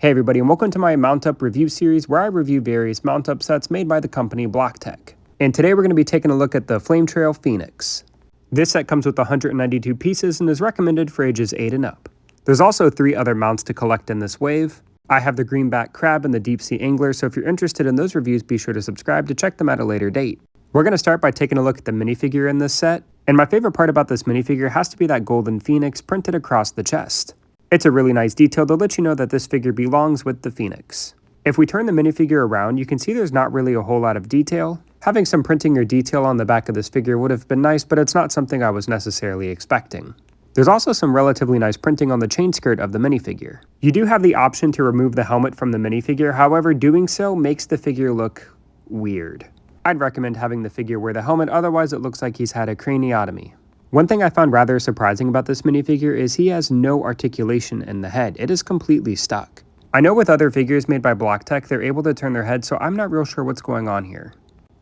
Hey everybody, and welcome to my Mount Up review series where I review various Mount Up sets made by the company BlockTech. And today we're going to be taking a look at the Flametrail Phoenix. This set comes with 192 pieces and is recommended for ages 8 and up. There's also 3 other mounts to collect in this wave. I have the greenback crab and the deep sea angler, so if you're interested in those reviews, be sure to subscribe to check them at a later date. We're going to start by taking a look at the minifigure in this set, and my favorite part about this minifigure has to be that golden phoenix printed across the chest. It's a really nice detail to let you know that this figure belongs with the Phoenix. If we turn the minifigure around, you can see there's not really a whole lot of detail. Having some printing or detail on the back of this figure would have been nice, but it's not something I was necessarily expecting. There's also some relatively nice printing on the chain skirt of the minifigure. You do have the option to remove the helmet from the minifigure, however, doing so makes the figure look weird. I'd recommend having the figure wear the helmet, otherwise it looks like he's had a craniotomy. One thing I found rather surprising about this minifigure is he has no articulation in the head. It is completely stuck. I know with other figures made by BlockTech, they're able to turn their head, so I'm not real sure what's going on here.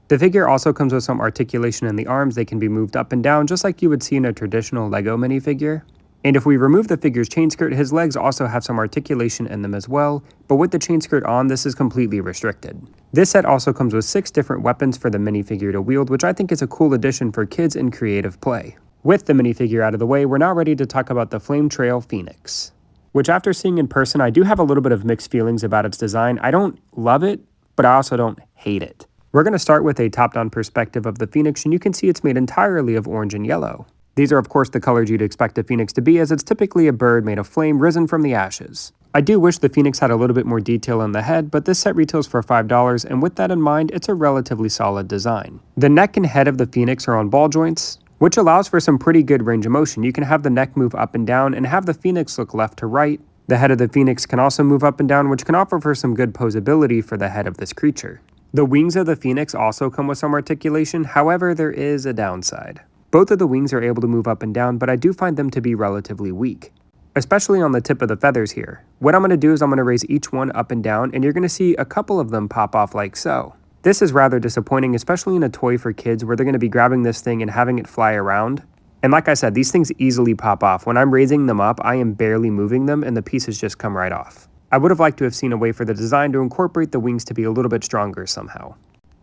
The figure also comes with some articulation in the arms. They can be moved up and down just like you would see in a traditional Lego minifigure. And if we remove the figure's chain skirt, his legs also have some articulation in them as well, but with the chain skirt on, this is completely restricted. This set also comes with 6 different weapons for the minifigure to wield, which I think is a cool addition for kids in creative play. With the minifigure out of the way, we're now ready to talk about the Flametrail Phoenix, which after seeing in person, I do have a little bit of mixed feelings about its design. I don't love it, but I also don't hate it. We're going to start with a top-down perspective of the Phoenix, and you can see it's made entirely of orange and yellow. These are of course the colors you'd expect a Phoenix to be, as it's typically a bird made of flame risen from the ashes. I do wish the Phoenix had a little bit more detail in the head, but this set retails for $5, and with that in mind, it's a relatively solid design. The neck and head of the Phoenix are on ball joints, which allows for some pretty good range of motion. You can have the neck move up and down and have the Phoenix look left to right. The head of the Phoenix can also move up and down, which can offer for some good posability for the head of this creature. The wings of the Phoenix also come with some articulation, however there is a downside. Both of the wings are able to move up and down, but I do find them to be relatively weak, especially on the tip of the feathers here. What I'm going to do is I'm going to raise each one up and down, and you're going to see a couple of them pop off like so. This is rather disappointing, especially in a toy for kids where they're going to be grabbing this thing and having it fly around. And like I said, these things easily pop off. When I'm raising them up, I am barely moving them and the pieces just come right off. I would have liked to have seen a way for the design to incorporate the wings to be a little bit stronger somehow.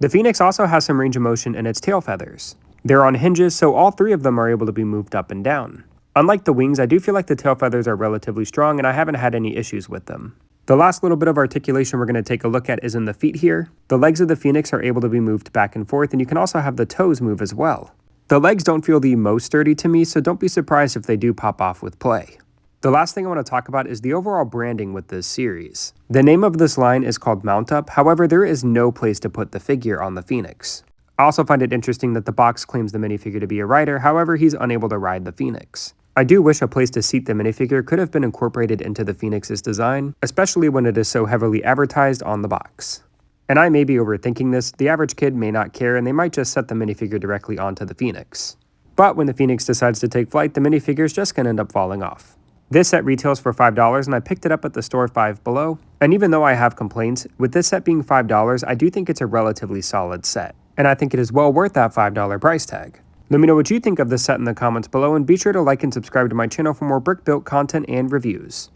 The Phoenix also has some range of motion in its tail feathers. They're on hinges, so all 3 of them are able to be moved up and down. Unlike the wings, I do feel like the tail feathers are relatively strong and I haven't had any issues with them. The last little bit of articulation we're going to take a look at is in the feet here. The legs of the Phoenix are able to be moved back and forth, and you can also have the toes move as well. The legs don't feel the most sturdy to me, so don't be surprised if they do pop off with play. The last thing I want to talk about is the overall branding with this series. The name of this line is called Mount Up, however there is no place to put the figure on the Phoenix. I also find it interesting that the box claims the minifigure to be a rider, however he's unable to ride the Phoenix. I do wish a place to seat the minifigure could have been incorporated into the Phoenix's design, especially when it is so heavily advertised on the box. And I may be overthinking this, the average kid may not care and they might just set the minifigure directly onto the Phoenix. But when the Phoenix decides to take flight, the minifigure is just going to end up falling off. This set retails for $5 and I picked it up at the store 5 below. And even though I have complaints, with this set being $5, I do think it's a relatively solid set. And I think it is well worth that $5 price tag. Let me know what you think of this set in the comments below, and be sure to like and subscribe to my channel for more brick built content and reviews.